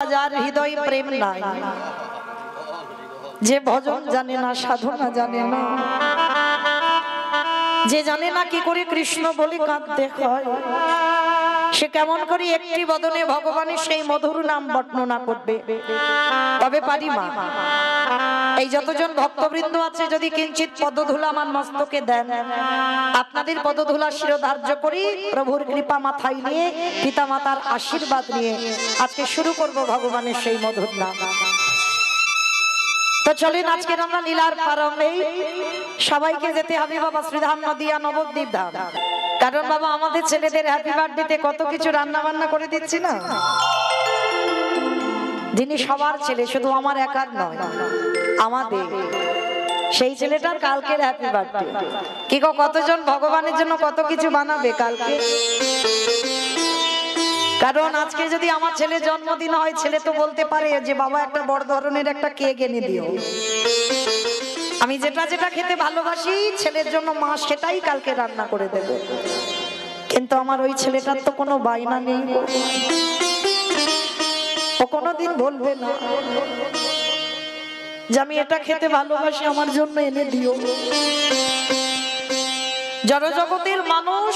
যার হৃদয় প্রেম নাই, যে ভজন জানে না, সাধনা জানে না, যে জানে না কি করে কৃষ্ণ বলে কাঁদতে হয়, সে কেমন করে একটি বদনে ভগবানের সেই মধুর নাম বর্ণনা করবে? তবে পারি মা, এই যতজন ভক্তবৃন্দ আছে যদি কিঞ্চিত পদধূলা আমার মস্তকে দেন, আপনাদের পদধূলা শিরোধার্য করি, প্রভুর কৃপা মাথায় নিয়ে, পিতা মাতার আশীর্বাদ নিয়ে আজকে শুরু করব ভগবানের সেই মধুর নাম। তো চলেন আজকের আমরা লীলার প্রারম্ভে সবাইকে যেতে হবে বাবা শ্রীধাম নদিয়া নবদ্বীপ ধাম। কারণ বাবা আমাদের ছেলেদের হ্যাপি বার্থডেতে কত কিছু রান্না বান্না করে দিচ্ছি না, যিনি সবার ছেলে, শুধু আমার একার নয়, আমাদের সেই ছেলেটার কালকের হ্যাপি বার্থডে। কি গো, কতজন ভগবানের জন্য কত কিছু বানাবে কালকে? কারণ আজকে যদি আমার ছেলে জন্মদিন হয়, ছেলে তো বলতে পারে যে বাবা একটা বড় ধরনের একটা কেক এনে দিও। আমি যেটা যেটা খেতে ভালোবাসি ছেলের জন্য মা সেটাই কালকে রান্না করে দেবে। কিন্তু আমার ওই ছেলেটার তো কোনো বায়না নেই, ও কোনোদিন বলবে না যে আমি এটা খেতে ভালোবাসি, আমার জন্য এনে দিও। জড়জগতের মানুষ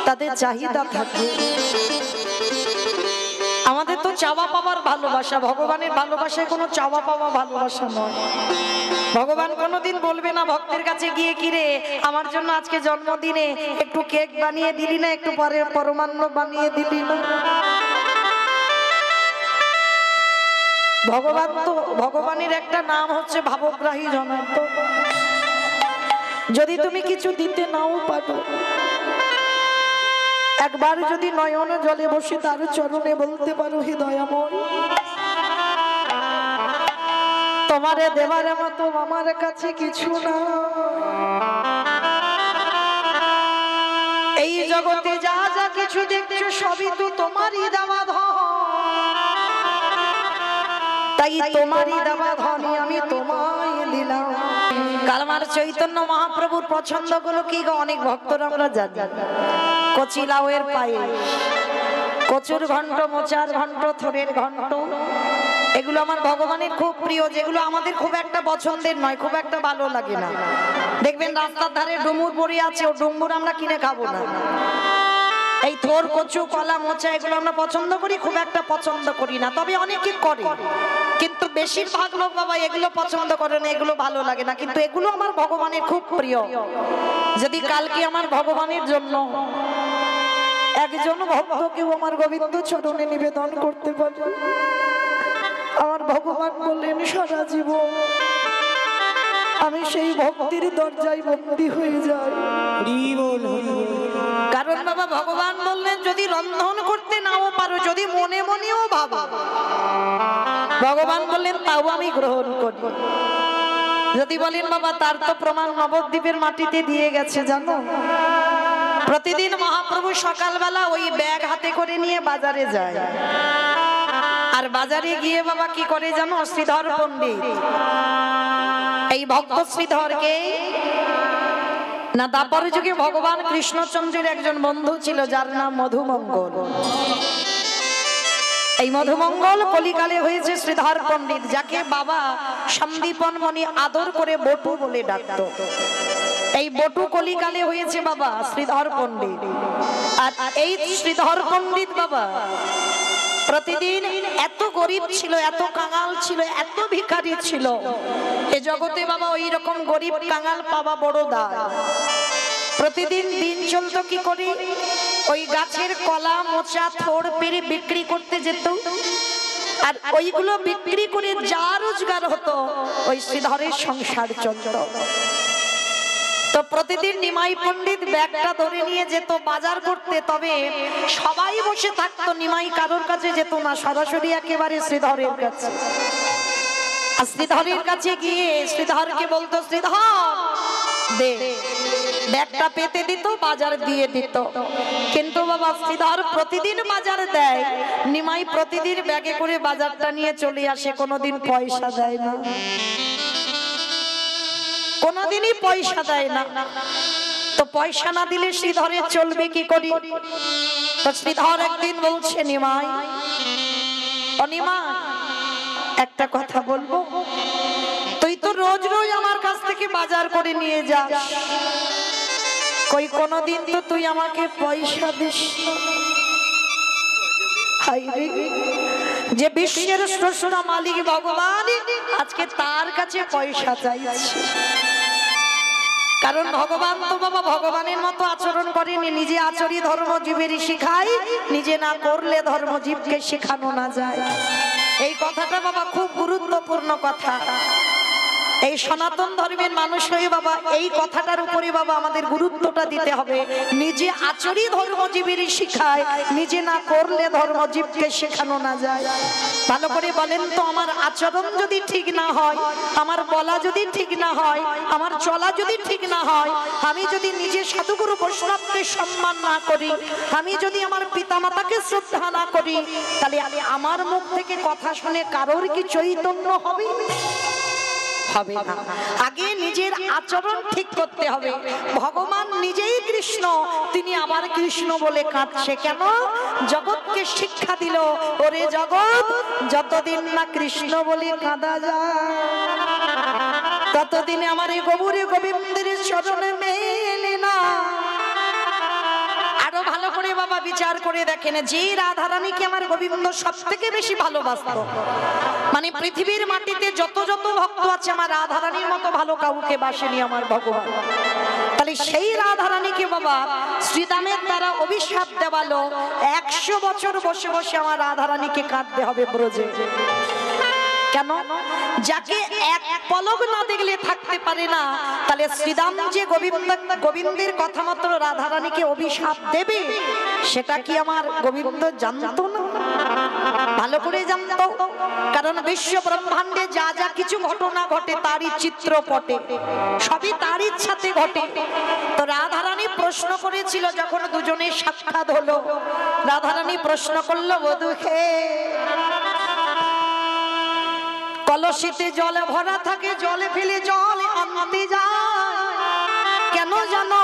তাদের চাহিদা থাকে, আমাদের তো চাওয়া পাওয়ার ভালোবাসা, ভগবানের ভালোবাসায় কোনো চাওয়া পাওয়া ভালোবাসা নয়। ভগবান কোনোদিন বলবে না ভক্তের কাছে গিয়ে, কিরে আমার জন্য আজকে জন্মদিনে একটু কেক বানিয়ে দিলি না, একটু পরে পরমান্ন বানিয়ে দিলি না। ভগবান তো, ভগবানের একটা নাম হচ্ছে ভাবগ্রাহী জনার্দন। যদি তুমি কিছু দিতে নাও পারো, একবার যদি নয়ন জলে বসে তার চরণে বলতে পারো, হে দয়াময়, তোমারে দেবার মতো আমার কাছে কিছু না, এই জগতে যা যা কিছু দেখছো সবই তো তোমারই দেওয়া ধন, তাই তোমারই দেওয়া ধনে আমি তোমায় দিলাম। কালমার চৈতন্য মহাপ্রভুর পছন্দ গুলো কি গো? অনেক ভক্তরা আমরা জানি, কচি লাউয়ের পায়েস, কচুর ঘন্ট, মোচার ঘন্ট, থোড়ের ঘন্ট, এগুলো আমার ভগবানের খুব প্রিয়, যেগুলো আমাদের খুব একটা পছন্দের নয়, খুব একটা ভালো লাগে না। দেখবেন রাস্তার ধারে ডুমুর পড়ে আছে, ও ডুমুর আমরা কিনে খাবো না। এই থোর, কচু, কলা, মোচা এগুলো আমরা পছন্দ করি, খুব একটা পছন্দ করি না। তবে অনেকে করে, কিন্তু বেশিরভাগ লোক বাবা এগুলো পছন্দ করে না, এগুলো ভালো লাগে না। কিন্তু এগুলো আমার ভগবানের খুব প্রিয়। যদি কালকে আমার ভগবানের জন্য একজন ভক্তকেও আমার গোবিন্দ চরণে নিবেদন করতে পারে, আমার ভগবান বললেন সারা জীবন আমি সেই ভক্তির দরজায় বন্দী হয়ে যাই। কারণ বাবা ভগবান বললেন যদি রন্ধন করতে নাও পারো, যদি মনে মনেও ভাবো, ভগবান বললেন তাও আমি গ্রহণ করি। যদি বলেন বাবা তার তো প্রমাণ নবদ্বীপের মাটিতে দিয়ে গেছে, জানো প্রতিদিন মহাপ্রভু সকালবেলা ওই ব্যাগ হাতে করে নিয়ে বাজারে যায়, আর বাজারে গিয়ে বাবা কি করে জানো? শ্রীধর পণ্ডিত, এই ভক্ত শ্রীধরকে না, তারপরে যুগে ভগবান কৃষ্ণচন্দ্রের একজন বন্ধু ছিল যার নাম মধুমঙ্গল। এই মধুমঙ্গল কলিকালে হয়েছে শ্রীধর পণ্ডিত, যাকে বাবা সন্দীপন মণি আদর করে বটু বলে ডাকত। এই বটু কলিকালে হয়েছে বাবা শ্রীধর পণ্ডিত। আর এই শ্রীধর পণ্ডিত বাবা প্রতিদিন এত গরিব ছিল, এত কাঙাল ছিল, এত ভিখারি ছিল, এ জগতে বাবা ওই রকম গরিব কাঙাল পাওয়া বড় দায়। প্রতিদিন দিন চলতো কি করে? ওই গাছের কলা, মোচা, থোড় পেরে বিক্রি করতে যেত, আর ওইগুলো বিক্রি করে যা রোজগার হতো ওই শ্রীধরের সংসার চলত। তো প্রতিদিন নিমাই পণ্ডিত ব্যাগটা ধরে নিয়ে যেত বাজার করতে, তবে সবাই বসে থাকতো, নিমাই কারোর কাছে যেত না, সরাসরি একেবারে শ্রীধরের কাছে। আর শ্রীধরের কাছে গিয়ে শ্রীধরকে বলতো, শ্রীধর দে, ব্যাগটা পেতে দিত, বাজার দিয়ে দিত। কিন্তু বাবা শ্রীধর প্রতিদিন বাজার দেয়, নিমাই প্রতিদিন ব্যাগে করে বাজারটা নিয়ে চলে আসে, কোনোদিন পয়সা দেয় না, কোনদিনই পয়সা দেয় না। তো পয়সা না দিলে শ্রীধরের চলবে কি করি? তো শ্রীধর একদিন বলছে, নিমাই, অনিমাই একটা কথা বলবো, তুই তো রোজ রোজ আমার কাছ থেকে বাজার করে নিয়ে যাস, কই কোনদিন তো তুই আমাকে পয়সা দিস না। যে বিশ্বের স্রষ্টা মালিক ভগবান, আজকে তার কাছে পয়সা চাইছি। কারণ ভগবান তো বাবা ভগবানের মতো আচরণ করেনি, নিজে আচরি ধর্মজীবেরই শিখায়, নিজে না করলে ধর্মজীবকে শেখানো না যায়। এই কথাটা বাবা খুব গুরুত্বপূর্ণ কথা। এই সনাতন ধর্মের মানুষ হয়ে বাবা এই কথাটার উপরে বাবা আমাদের গুরুত্বটা দিতে হবে। নিজে আচরি ধর্মজীবেরই শিখায়, নিজে না করলে ধর্মজীবকে শেখানো না যায়। ভালো করে বলেন তো, আমার আচরণ যদি ঠিক না হয়, আমার বলা যদি ঠিক না হয়, আমার চলা যদি ঠিক না হয়, আমি যদি নিজে সাধুগুরু বৈষ্ণবকে সম্মান না করি, আমি যদি আমার পিতামাতাকে শ্রদ্ধা না করি, তাহলে আমার মুখ থেকে কথা শুনে কারোর কি চৈতন্য হবে? হবে না। আগে নিজের আচরণ ঠিক করতে হবে। ভগবান নিজেই কৃষ্ণ, তিনি আবার কৃষ্ণ বলে কাঁদছে কেন? জগৎকে শিক্ষা দিল, ওরে জগৎ, যতদিন না কৃষ্ণ বলে কাঁদা যায়, ততদিনে আমার এই গৌরে গোবিন্দের চরণে মেলে না। আরো ভালো করে বাবা বিচার করে দেখেন, যে রাধারানীকে আমার গোবিন্দ সব থেকে বেশি ভালোবাসতো, মানে পৃথিবীর মাটিতে যত যত ভক্ত আছে, আমার রাধারানীর মতো ভালো কাউকে বাসেনি আমার ভগবান। তাহলে সেই রাধারানীকে বাবা শ্রীদামের দ্বারা অভিশাপ দেওয়ালো, 100 বছর বসে বসে আমার রাধারানীকে কাঁদতে হবে ব্রজে। কেন? যাকে এক পলক না দেখলে থাকতে পারে না, তাহলে শ্রীদাম যে গোবিন্দের কথা মাত্র রাধারানীকে অভিশাপ দেবে, সেটা কি আমার গোবিন্দ জানতো না? ভালো করে জানতো। কারণ বিশ্ব ব্রহ্মাণ্ডে যা যা কিছু ঘটনা ঘটে তারই চিত্রপটে, সবই তার ইচ্ছাতে ঘটে। তো রাধারানী প্রশ্ন করেছিল, যখন দুজনের সাক্ষাৎ হলো, রাধারানী প্রশ্ন করলো, বধূ হে, কলসিতে জলে ভরা থাকে, জলে ফেলে জলে আনতে যায়, কেন জানো?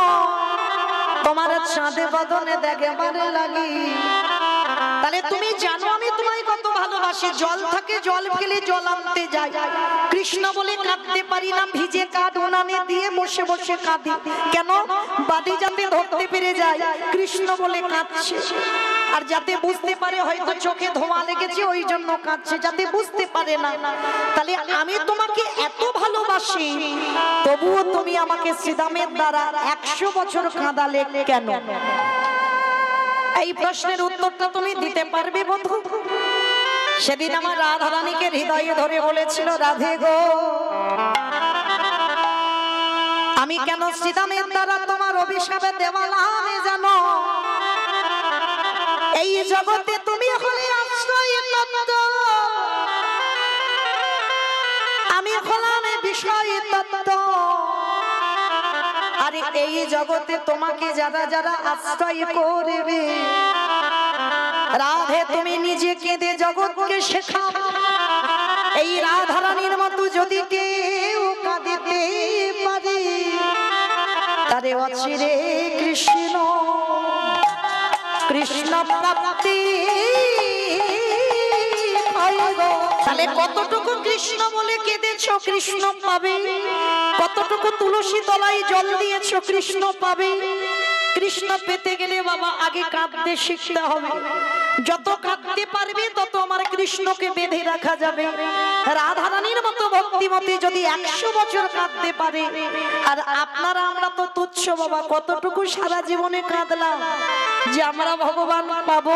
তোমার চাঁদে বদনে দেখবারে লাগি। তাহলে তুমি জানো আমি তোমায় কত ভালোবাসি, জল থাকে জল ফেলে জল আনতে যাই, কৃষ্ণ বলে কাঁদতে পারি না, ভিজে কাঁদ উনানে দিয়ে বসে বসে কাঁদি, কেন? বাদি যাতে ধরতে পেরে যায়, কৃষ্ণ বলে কাঁদছে। আর যাতে বুঝতে পারে হয়তো চোখে ধোঁয়া লেগেছে ওই জন্য কাঁদছে, যাতে বুঝতে পারে না। তাহলে আমি তোমাকে এত ভালোবাসি, তবুও তুমি আমাকে শ্রীদামের দ্বারা 100 বছর কাঁদালে কেন? এই প্রশ্নের উত্তরটা তুমি দিতে পারবে বন্ধু? সেদিন আমার রাধারানীকে হৃদয়ে ধরে বলেছিল, রাধে গো, আমি কেন শ্রীদামের দ্বারা তোমার অভিশাপে দেওয়ালাম জানো? এই জগতে তুমি হলে আশ্রয় তত্ত্ব, আমি হলাম বিষয় তত্ত্ব। আরে এই জগতে তোমাকে যারা যারা আশ্রয় করবে, রাধে তুমি নিজে কেঁদে জগৎকে শেখাও। এই রাধারানীর মতো যদি কেউ কাঁদিতে পারে, তারে অচিরে কৃষ্ণ কৃষ্ণ প্রাপ্তি। তাহলে কতটুকু কৃষ্ণ বলে কেঁদেছো, কৃষ্ণ পাবে। কতটুকু তুলসী তলায় জল দিয়েছো, কৃষ্ণ পাবে। কৃষ্ণ পেতে গেলে বাবা আগে কাঁদতে শিখতে হবে। যত কাঁদতে পারবে তত আমার কৃষ্ণকে বেঁধে রাখা যাবে। রাধারানীর মতো ভক্তিমতী যদি 100 বছর কাঁদতে পারে, আর আপনারা আমরা তো তুচ্ছ বাবা, কতটুকু সারা জীবনে কাঁদলাম যে আমরা ভগবান পাবো।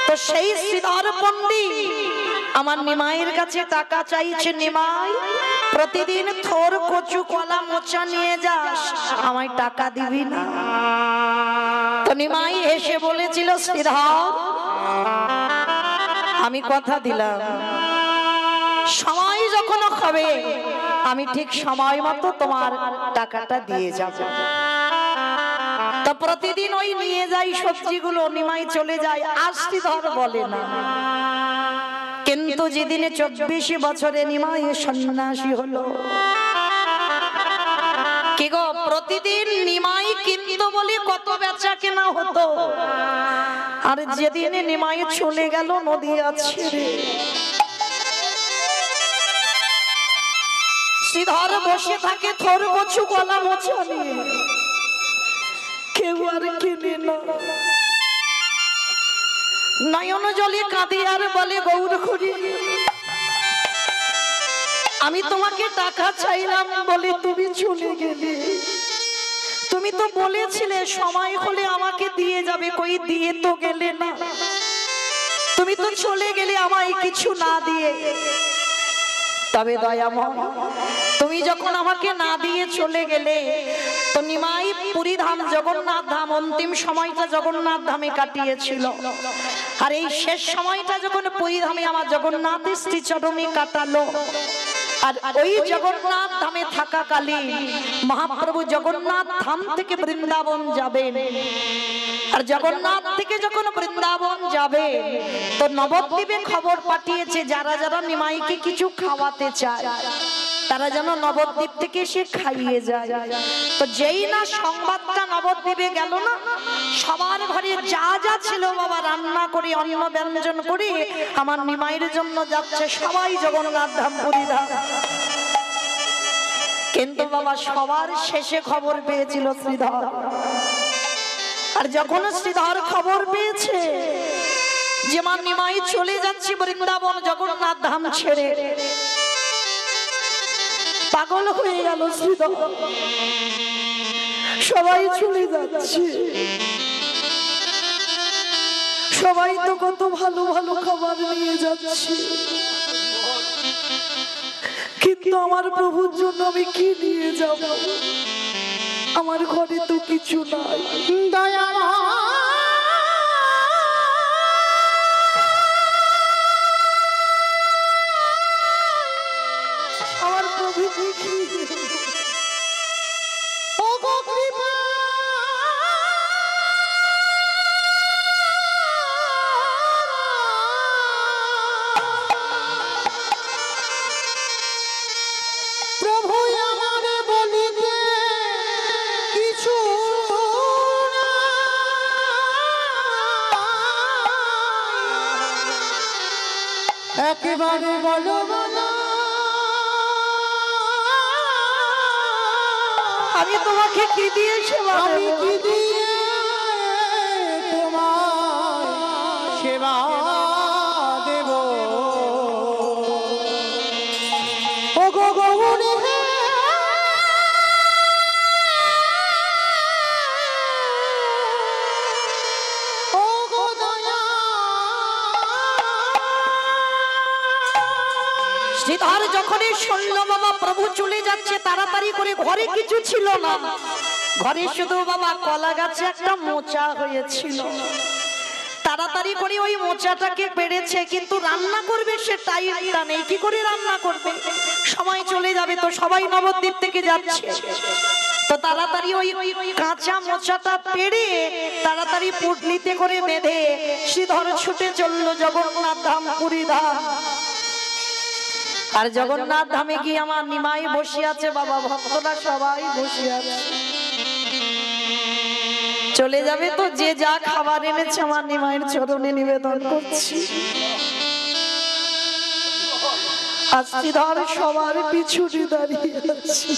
তো সেই শ্রীধর পণ্ডিত আমার নিমাইয়ের কাছে টাকা চাইছে। নিমাই, প্রতিদিন থোর কচু কলা মোচা নিয়ে যাস, আমায় টাকা দিবি না? তো নিমাই এসে বলেছিল, শ্রীধর, আমি কথা দিলাম সময় যখন হবে আমি ঠিক সময় মতো তোমার টাকাটা দিয়ে যাব। তো প্রতিদিন ওই নিয়ে যাই সবজিগুলো, নিমাই চলে যায়, আর শ্রীধর বলে না। কিন্তু যেদিনে 24 বছরে নিমাই সন্ন্যাসী হলো, কি গো, প্রতিদিন নিমাই কিন্তু বলি কত বেচা কেনা হতো। আর যেদিনে নিমাই চলে গেল নদী আছে, শ্রীধর বসে থাকে থর কচু গলা মোছা নিয়ে, কেউ আর কেনে না। নয়ন জলে কাঁদে আর বলে গৌর হরি, আমি তোমাকে টাকা চাইলাম বলে তুমি চলে গেলে। তুমি তো বলেছিলে সময় হলে আমাকে দিয়ে যাবে, কই দিয়ে তো গেলে না। তুমি তো চলে গেলে আমায় কিছু না দিয়ে। তবে দয়াময়, তুমি যখন আমাকে না দিয়ে চলে গেলে, তো নিমাই পুরী ধাম জগন্নাথ ধাম অন্তিম সময়টা জগন্নাথ ধামে কাটিয়েছিল। আর এই শেষ সময়টা যখন পুরী ধামে আমার জগন্নাথের শ্রীচরণে কাটালো, আর ওই জগন্নাথ ধামে থাকাকালীন মহাপ্রভু জগন্নাথ ধাম থেকে বৃন্দাবন যাবেন। আর জগন্নাথ থেকে যখন বৃন্দাবন যাবে, তো নবদ্বীপে খবর পাঠিয়েছে যারা যারা নিমাইকে কিছু খাওয়াতে চায় তারা যেন নবদ্বীপ থেকে এসে খাইয়ে যায়। তো যেই না সংবাদটা নবদ্বীপে গেল না, সবার ঘরে যা যা ছিল বাবা রান্না করে অন্ন ব্যঞ্জন করে আমার নিমাইয়ের জন্য যাচ্ছে, সবাই জগন্নাথ ধাম পুরী ধাম। কিন্তু বাবা সবার শেষে খবর পেয়েছিল শ্রীধর। আর যখন শ্রীধর খবর পেয়েছে যে আমার নিমাই চলে যাচ্ছে বৃন্দাবন জগন্নাথ ধাম ছেড়ে, পাগল হয়ে গেল শ্রীধর। সবাই চলে যাচ্ছে, সবাই তো কত ভালো ভালো খাবার নিয়ে যাচ্ছে, কিন্তু আমার প্রভুর জন্য আমি কি নিয়ে যাব? আমার ঘরে তো কিছু নাই। দয়া আমার প্রভু কি ও গো কৃপা প্রভু আমার বলিতে কিছু একেবারে বলো বলো, আমি তোমাকে কি দিয়ে সেবা দেব? আমি কি দিয়ে তোমার সেবা দেব? ও গো গৌরী ও গো দয়া। শ্রীধর যখনই শুনল বাবা প্রভু চলে যাচ্ছে, তাড়াতাড়ি করে ঘরে কিছু ছিল না, ঘরে শুধু বাবা কলা গাছে একটা মোচা হয়েছিল। তাড়াতাড়ি করে ওই মোচাটাকে পেড়েছে, কিন্তু রান্না করবে সে টাইমটা নেই। কি করে রান্না করবে? সময় চলে যাবে, তো সবাই নবদ্বীপ থেকে যাচ্ছে। তো তাড়াতাড়ি ওই কাঁচা মোচাটা পেড়ে তাড়াতাড়ি পুটলিতে করে বেঁধে শ্রীধর ছুটে চললো জগন্নাথ ধাম পুরী ধাম। আর জগন্নাথ ধামে গিয়ে আমার নিমাই বসে আছে বাবা, ভক্তরা সবাই বসে আছে। চলে যাবে তো যে যা খাবার এনেছে আমার নিমাইয়ের চরণে নিবেদন করছি। আর শ্রীধর সবার পিছনে দাঁড়িয়ে আছে।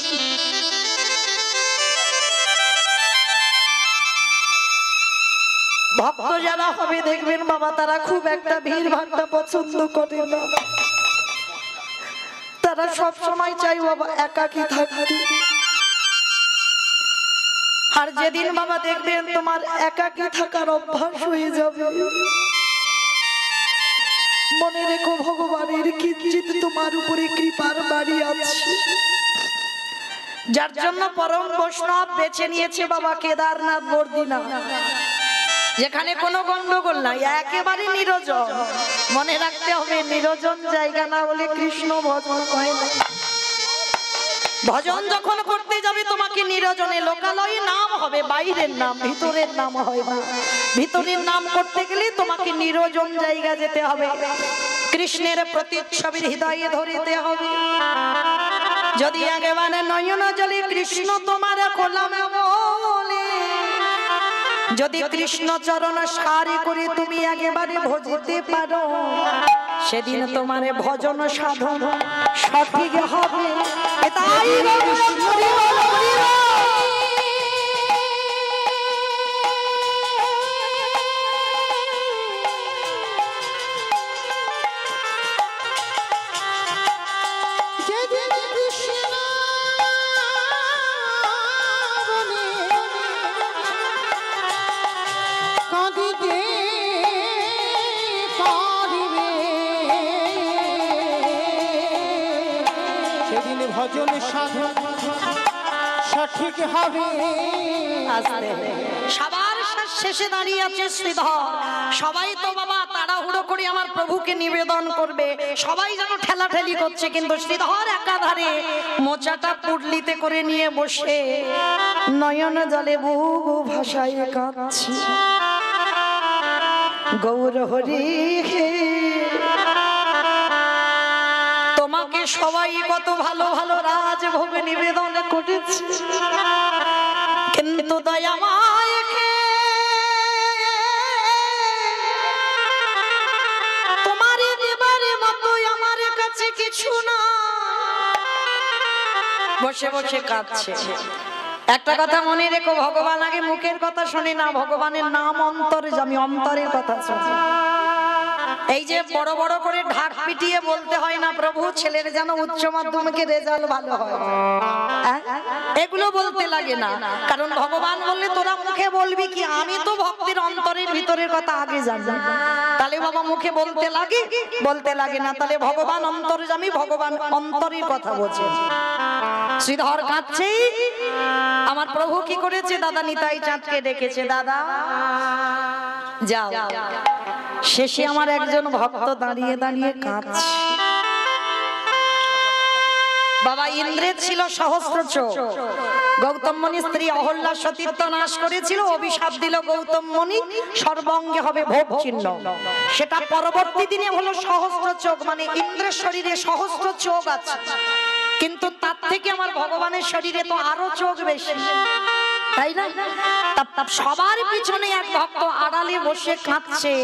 ভক্ত যারা হবে দেখবেন বাবা, তারা খুব একটা ভিড় ভাট্টা পছন্দ করে না, তারা সব সময় চাই বাবা একাকী থাকতে। আর যেদিন বাবা দেখবেন তোমার একাকী থাকার অভ্যাস হয়ে যাবে, মনে রেখো ভগবানের কিঞ্চিত তোমার উপরে কৃপার বাড়ি আছে। যার জন্য পরম বৈষ্ণব বেছে নিয়েছে বাবা কেদারনাথ বর্দিনা, যেখানে কোনো গন্ডগোল নাই, একেবারে নিরজন। মনে রাখতে হবে নিরজন জায়গা না হলে কৃষ্ণ ভজন হয় না। ভজন যখন করতে যাবে তোমাকে নিরজনে, লোকালয়ে নাম হবে, বাইরের নাম, ভিতরের নাম হয় না। ভিতরের নাম করতে গেলে তোমাকে নিরজন জায়গা যেতে হবে, কৃষ্ণের প্রতিচ্ছবি হৃদয়ে ধরিতে হবে। যদি একেবারে নয়ন জলে কৃষ্ণ তোমার কোলাম বলে, যদি কৃষ্ণ চরণ সারি করে তুমি একেবারে ভজিতে পারো, সেদিন তোমার ভজন সাধন সঠিক হবে। এটাই ভজন সাধন সঠিক হবে। সবার শেষে দাঁড়িয়ে আছে শ্রীধর। সবাই তো বাবা তাড়াহুড়ো করে আমার প্রভুকে নিবেদন করবে, সবাই যেন ঠেলাঠেলি করছে, কিন্তু শ্রীধর একাধারে মোচাটা পুডলিতে করে নিয়ে বসে নয়ন জলে বুবু ভাষায় কাঁদছে। গৌর হরি তোমাকে সবাই কত ভালো ভালো রাজভোগ নিবেদন করেছে, কিন্তু দয়াময় তোমার দেবার মতো আমার কাছে কিছু না। বসে বসে কাঁদছে। একটা কথা মনে রেখো, ভগবান আগে মুখের কথা শুনি না, ভগবানের নাম অন্তরে, আমি অন্তরের কথা শুনি। এই যে বড় বড় করে ঢাক পিটিয়ে বলতে হয় না প্রভু ছেলের যেন উচ্চ মাধ্যমিকের রেজাল্ট ভালো হয়, এগুলো বলতে লাগে না, কারণ ভগবান বললে তোরা মুখে বলবি কি, আমি তো ভক্তির অন্তরের ভিতরের কথা আগে জানি, তাহলে বাবা মুখে বলতে লাগে? বলতে লাগে না। তাহলে ভগবান অন্তর্যামী, ভগবান অন্তরের কথা বোঝে। শ্রীধর কাঁদছে। আমার প্রভু কি করেছে? দাদা নিতাই চাঁদকে ডেকেছে, দাদা যাও। শেষে আমার একজন ভক্ত দাঁড়িয়ে দাঁড়িয়ে কাঁদছে। বাবা ইন্দ্রের ছিল সহস্র চোখ, গৌতম মুনির স্ত্রী অহল্যা সতীত্ব নাশ করেছিল, অভিশাপ দিল গৌতম মুনি সর্বাঙ্গে হবে ভোগ চিহ্ন। সেটা পরবর্তী দিনে হলো সহস্র চোখ, মানে ইন্দ্রের শরীরে সহস্র চোখ আছে, কিন্তু তার থেকে আমার ভগবানের শরীরে তো আরো চোখ বেশি, তাই না? সবার পিছনে এক ভক্ত আড়ালে বসে কাঁদছে।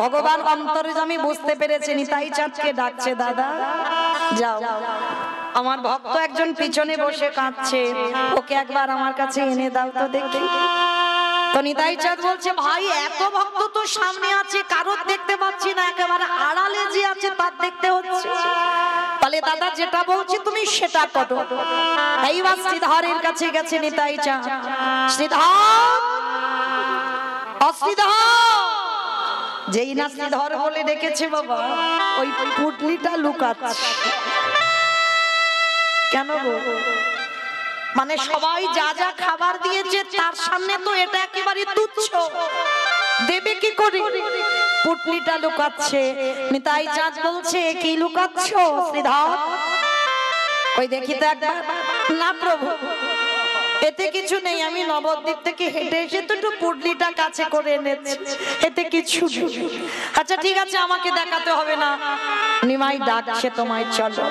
ভগবান অন্তর্যামী বুঝতে পেরেছে, নিতাই চাঁদকে ডাকছে, দাদা যাও, আমার ভক্ত একজন পিছনে বসে কাঁদছে, ওকে একবার আমার কাছে এনে দাও তো দেখি। তো নিতাই চাঁদ বলছে, ভাই এত ভক্ত তো সামনে আছে, কারোর দেখতে পাচ্ছি না, একেবারে আড়ালে যে আছে তার দেখতে হচ্ছে। তাহলে দাদা যেটা বলছি তুমি সেটা করো। এইবার শ্রীধরের কাছে গেছে নিতাই চাঁদ। শ্রীধর, অশ্রীধর, যেই না শ্রীধর বলে ডেকেছে বাবা, ওই পুটলিটা লুকাচ্ছে। কেন গো? মানে সবাই যা যা খাবার দিয়েছে তার সামনে তো এটা একেবারে তুচ্ছ, দেবে কি করে? পুটলিটা লুকাচ্ছে। নিতাই চাঁদ বলছে, কি লুকাচ্ছ শ্রীধর? ওই দেখি তো একবার। না প্রভু, এতে কিছু নেই, আমি নবদ্বীপ থেকে হেঁটে এসে তো একটু পুটলিটা কাছে করে এনেছি, এতে কিছু। আচ্ছা ঠিক আছে, আমাকে দেখাতে হবে না, নিমাই ডাকছে তোমায়, চলো।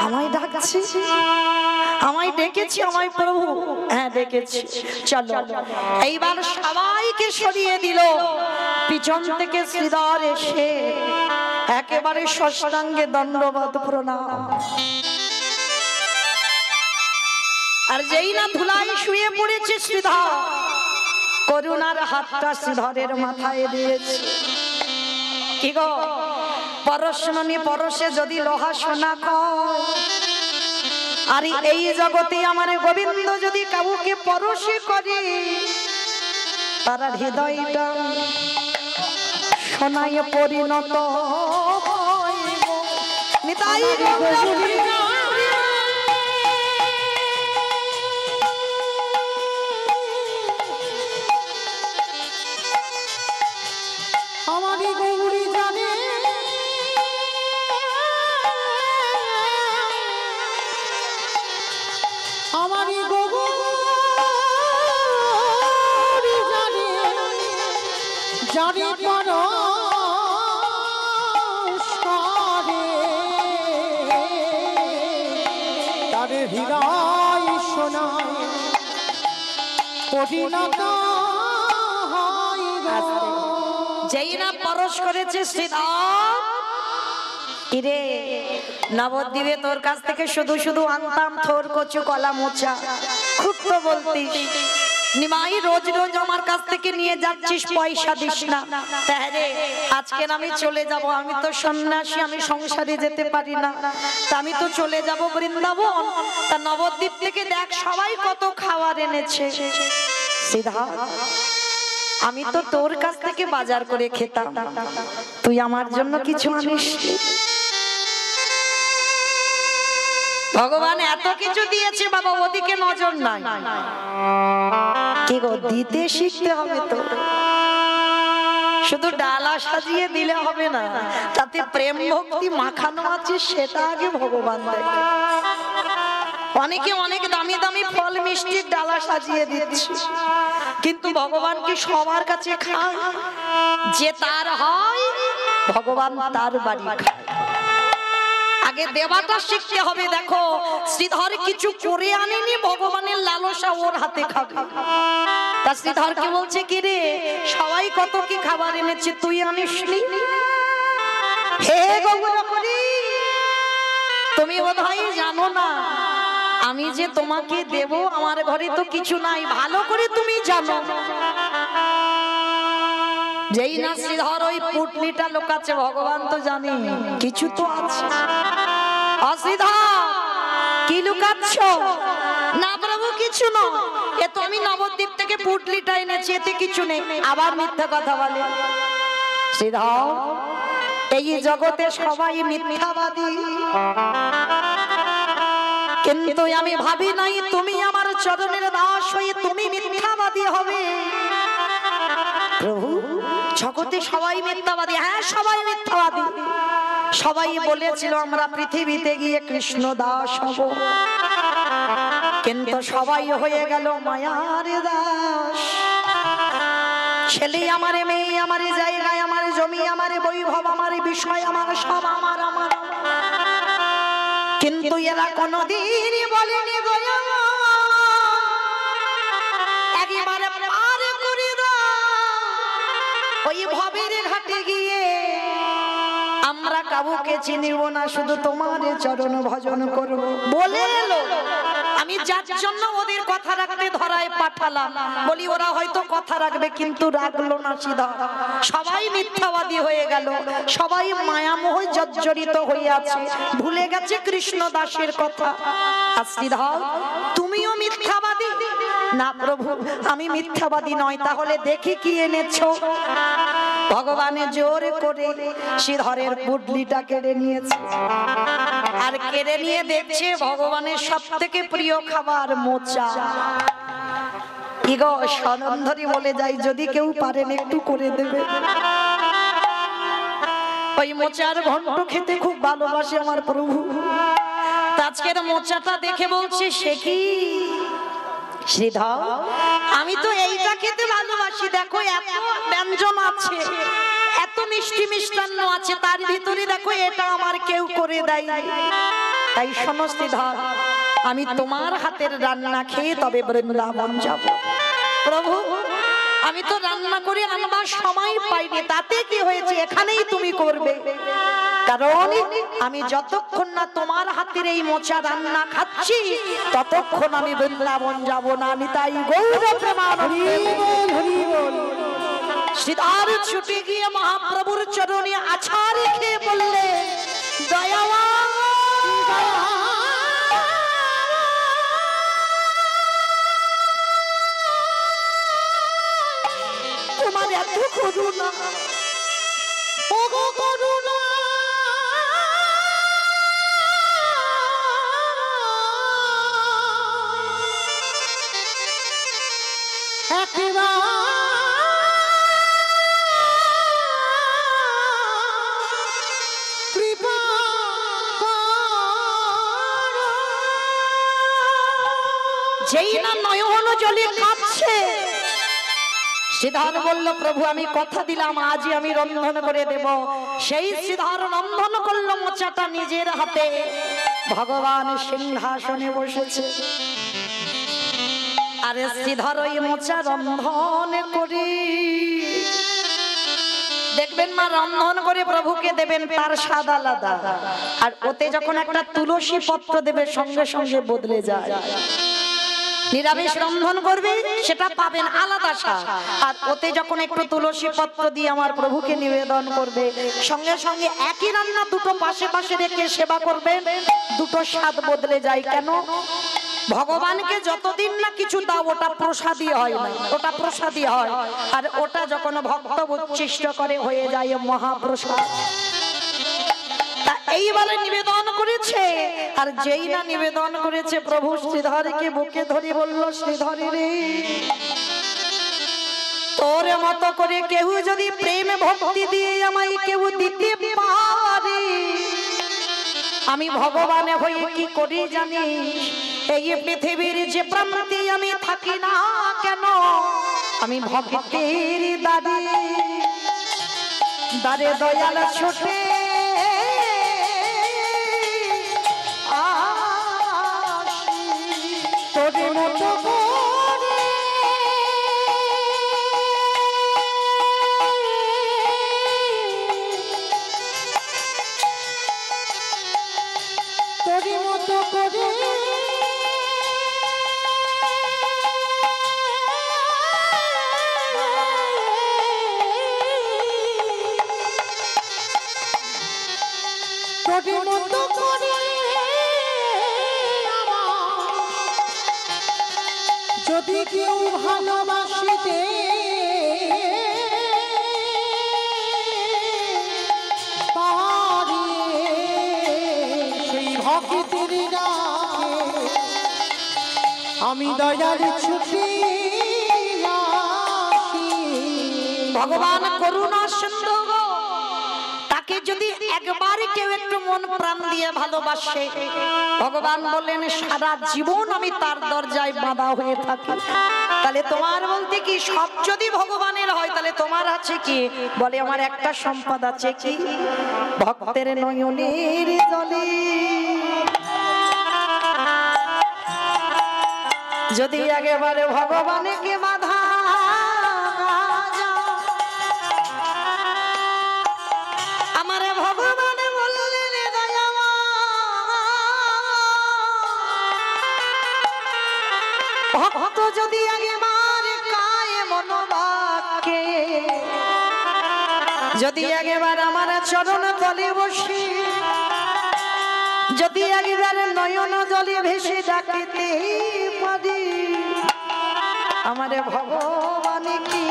আমায় ডাকছে? আমায় ডেকেছি আমায় প্রভু? হ্যাঁ ডেকেছি, চলো। এইবার সবাইকে সরিয়ে দিল। পিছন থেকে শ্রীধর এসে একেবারে ষষ্ঠাঙ্গে দণ্ডবত প্রণাম। আর যেই না ধুলাই শুয়ে পড়েছে শ্রীধর, করুণার হাতটা শ্রীধরের মাথায় দিয়েছে। কি গো, পরশমণি পরশে যদি লোহা সোনা কয়, আর এই জগতে আমার গোবিন্দ যদি কাউকে পরশে করে, তার হৃদয়টা সোনায় পরিণত হইব। নিতাই আমারই গৌরী জানে, আমারই গৌরী জানে, জানে পরস্পরে তার হৃদয় সোনায় পরিণত হয়। যেই না পরশ করেছে শ্রীধর, কিরে নবদ্বীপে তোর কাছ থেকে শুধু শুধু আনতাম থোর কচু কলা মোচা, খুব তো বলতিস নিমাই রোজ রোজ আমার কাছ থেকে নিয়ে যাচ্ছিস, পয়সা দিস না। তাহলে আজকে আমি চলে যাব, আমি তো সন্ন্যাসী, আমি সংসারে যেতে পারি না, তা আমি তো চলে যাব বৃন্দাবন। তা নবদ্বীপ থেকে দেখ সবাই কত খাবার এনেছে। সিদ্ধার্থ, আমি তো তোর কাছ থেকে বাজার করে খেতাম, তুই আমার জন্য কিছু আনিস? ভগবান এত কিছু দিয়েছে বাবা, ওদিকে নজর নাই। কি গো, দিতে শিখতে হবে তো, শুধু ডালা সাজিয়ে দিলে হবে না, তাতে প্রেম ভক্তি মাখানো আছে সেটা আগে ভগবান দেখে। অনেকে অনেক দামি দামি ফল মিষ্টির ডালা সাজিয়ে দিচ্ছে, কিন্তু ভগবান কি সবার কাছে খায়? যে তার হয় ভগবান তার বাড়ি খায়। আগে দেবাটা শিখতে হবে। দেখো শ্রীধর কিছু করে আনেনি, ভগবানের লালসা ওর হাতে খাবে। তা শ্রীধর কি বলছে, কি রে সবাই কত কি খাবার এনেছে, তুই আনিসনি? হে গৌরী, তুমি বোধহয় জানো না আমি যে তোমাকে দেব, আমার ঘরে তো কিছু নাই, ভালো করে তুমি জানো। যেই না শ্রীধর ওই পুটলিটা লোকাচ্ছে, ভগবান তো জানে কিছু তো আছে। শ্রীধর কি লুকাচ্ছ? না প্রভু কিছু নয়, এ তো আমি নবদ্বীপ থেকে পুটলিটা এনেছি, এতে কিছু নেই। আবার মিথ্যা কথা বলে। শ্রীধর, এই জগতে সবাই মিথ্যাবাদী, কিন্তু আমি ভাবি নাই তুমি আমার চরণের দাস হয়ে তুমি মিথ্যাবাদী হবে। প্রভু, জগতে সবাই মিথ্যাবাদী। হ্যাঁ সবাই মিথ্যাবাদী। সবাই বলেছিল আমরা পৃথিবীতে গিয়ে কৃষ্ণ দাস হব, কিন্তু সবাই হয়ে গেল মায়ার দাস। ছেলে আমার, মেয়ে আমার, জায়গায় আমার, জমি আমার, বৈভব আমার, বিষয় আমার, সব আমার আমার, কিন্তু এরা কোনদিন বলেনি গো একেবারে পার করে দাও ওই ভবের ঘাটে গিয়ে আমরা কাউকে চিনিব না, শুধু তোমার চরণ ভজন করব বলে এলো। আমি যার জন্য ওদের কথা রাখতে ধরায় পাঠালাম, বলি ওরা হয়তো কথা রাখবে, কিন্তু রাখলো না। সিধা সবাই মিথ্যাবাদী হয়ে গেল, সবাই মায়ামোহ জর্জরিত হয়ে আছে, ভুলে গেছে কৃষ্ণ দাসের কথা। আর শ্রীধর তুমিও মিথ্যাবাদী? না প্রভু, আমি মিথ্যাবাদী নয়। তাহলে দেখি কি এনেছো। ভগবানে জোর করে শ্রীধরের পুটলিটা কেড়ে নিয়েছে, আর কেড়ে নিয়ে দেখছে ভগবানের সব থেকে প্রিয় খাবার মোচা। ইগো সনন্ধরি বলে যাই, যদি কেউ পারেন একটু করে দেবে। ওই মোচার ঘন্ট খেতে খুব ভালোবাসে আমার প্রভু। আজকের মোচাটা দেখে বলছে, সে কি শ্রীধর, আমি তো এইটা খেতে ভালোবাসি, দেখো এত ব্যঞ্জন আছে, এত মিষ্টি মিষ্টান্ন আছে, তার ভিতরে দেখো এটা আমার কেউ করে দেয়। তাই শোনো শ্রীধর, আমি তোমার হাতের রান্না খেয়ে তবে বৃন্দাবন যাব। প্রভু, আমি তো রান্না করে আনবার সময় পাইনি, তাতে কি হয়েছে, এখানেই তুমি করবে। কারণ আমি যতক্ষণ না তোমার হাতের এই মোচা রান্না খাচ্ছি, ততক্ষণ আমি বৃন্দাবন যাব না। নিতাই গৌর প্রেমানন্দে। শ্রীধর ছুটে গিয়ে মহাপ্রভুর চরণে আছা রেখে বললে, দয়াবান তোমার এত করুণা, ওগো করুণা, কৃপা যেই না নয়ন জলে কাঁপছে, শ্রীধর বলল, প্রভু আমি কথা দিলাম আজই আমি রন্ধন করে দেব। সেই শ্রীধর রন্ধন করলো মোচাটা নিজের হাতে। ভগবান সিংহাসনে বসেছে, আরে শ্রীধর ওই মোচা রন্ধন করে দেখবেন মা রন্ধন করে প্রভুকে দেবেন, তার স্বাদ আলাদা, আর ওতে যখন একটা তুলসী পত্র দেবে সঙ্গে সঙ্গে বদলে যায়। নিরামিষ রন্ধন করবে সেটা পাবেন আলাদা স্বাদ, আর ওতে যখন একটু তুলসী পত্র দিয়ে আমার প্রভুকে নিবেদন করবে সঙ্গে সঙ্গে একই রান্না দুটো পাশে পাশে রেখে সেবা করবেন, দুটো স্বাদ বদলে যায়। কেন? ভগবানকে যতদিন না কিছু দাও ওটা প্রসাদী হয় না, ওটা প্রসাদী হয়, আর ওটা যখন ভক্ত উচ্ছিষ্ট করে হয়ে যায় মহাপ্রসাদ। এইবারে নিবেদন করেছে, আর যেই না নিবেদন করেছে প্রভু শ্রীধরকে বুকে ধরে বলল, শ্রীধরি রে, তোর মতো করে কেউ যদি প্রেম ভক্তি দিয়ে আমায় কেউ দিতে পারে, আমি ভগবান হয়ে কি করি জানিস? এই পৃথিবীর যে প্রান্তে আমি থাকি না কেন, আমি ভক্তের দাঁড়ে দাঁড়ে দয়াল ছোটে তোর মতো করে তোর মতো করে তোর মতো করে যদি কেউ ভালোবাসিতে পারে, সেই ভক্তির ডাকে আমি দয়ার ছুটে আসি। ভগবান করুণা সিন্ধু গো, তাকে যদি একবার কেউ একটু মন প্রাণ দিয়ে ভালোবাসে, ভগবান বললেন সারা জীবন আমি তার দরজায় বাঁধা হয়ে থাকি। তাহলে তোমার বলতে কি সব যদি ভগবানের হয় তাহলে তোমার আছে কি? বলে আমার একটা সম্পদ আছে, কি? ভক্তের নয়নের জলে যদি একেবারে ভগবানকে বাঁধা যায়, আমার ভগবান বললেন ভক্ত যদি একবার কায়ে মনোবাক্যে যদি একবার আমার চরণ তলে বসে যদি একবার নয়ন জলে ভেসে ডাকিতে পারি, আমার ভগবান কি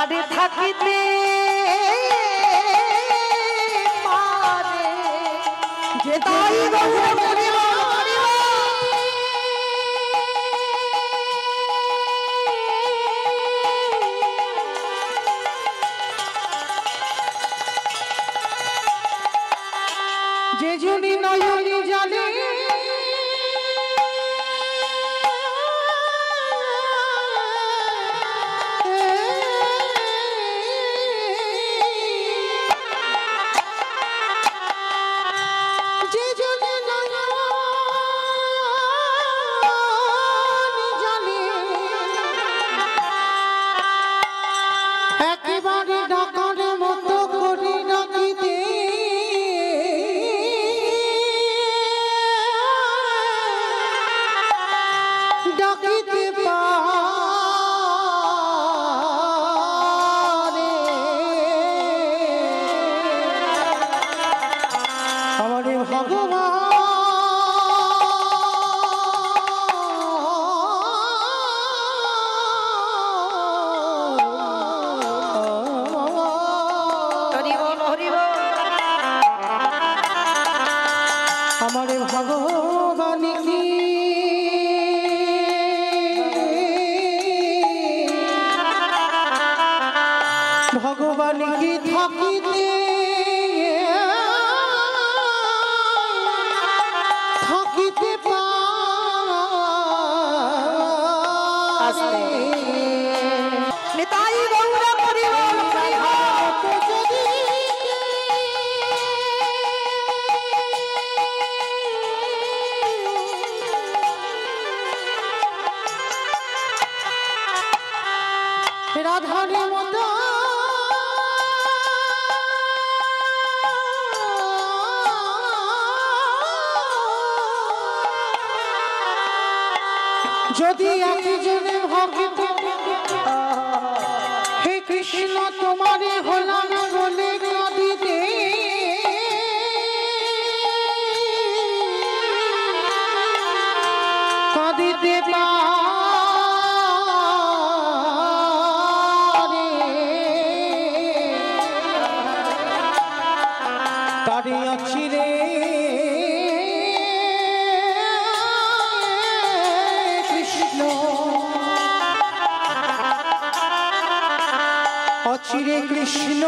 আরে থাকিতে পারে, যে তাই যে যদি নয়নি জানে একেবারে ডাকার মতো করে ডাকিতে যদি একই জনে ভক্ত হে কৃষ্ণ তোমারে হলাম বলে কাঁদিতে কাঁদিতে পারে তারে অচিরে কৃষ্ণ অচিরে কৃষ্ণ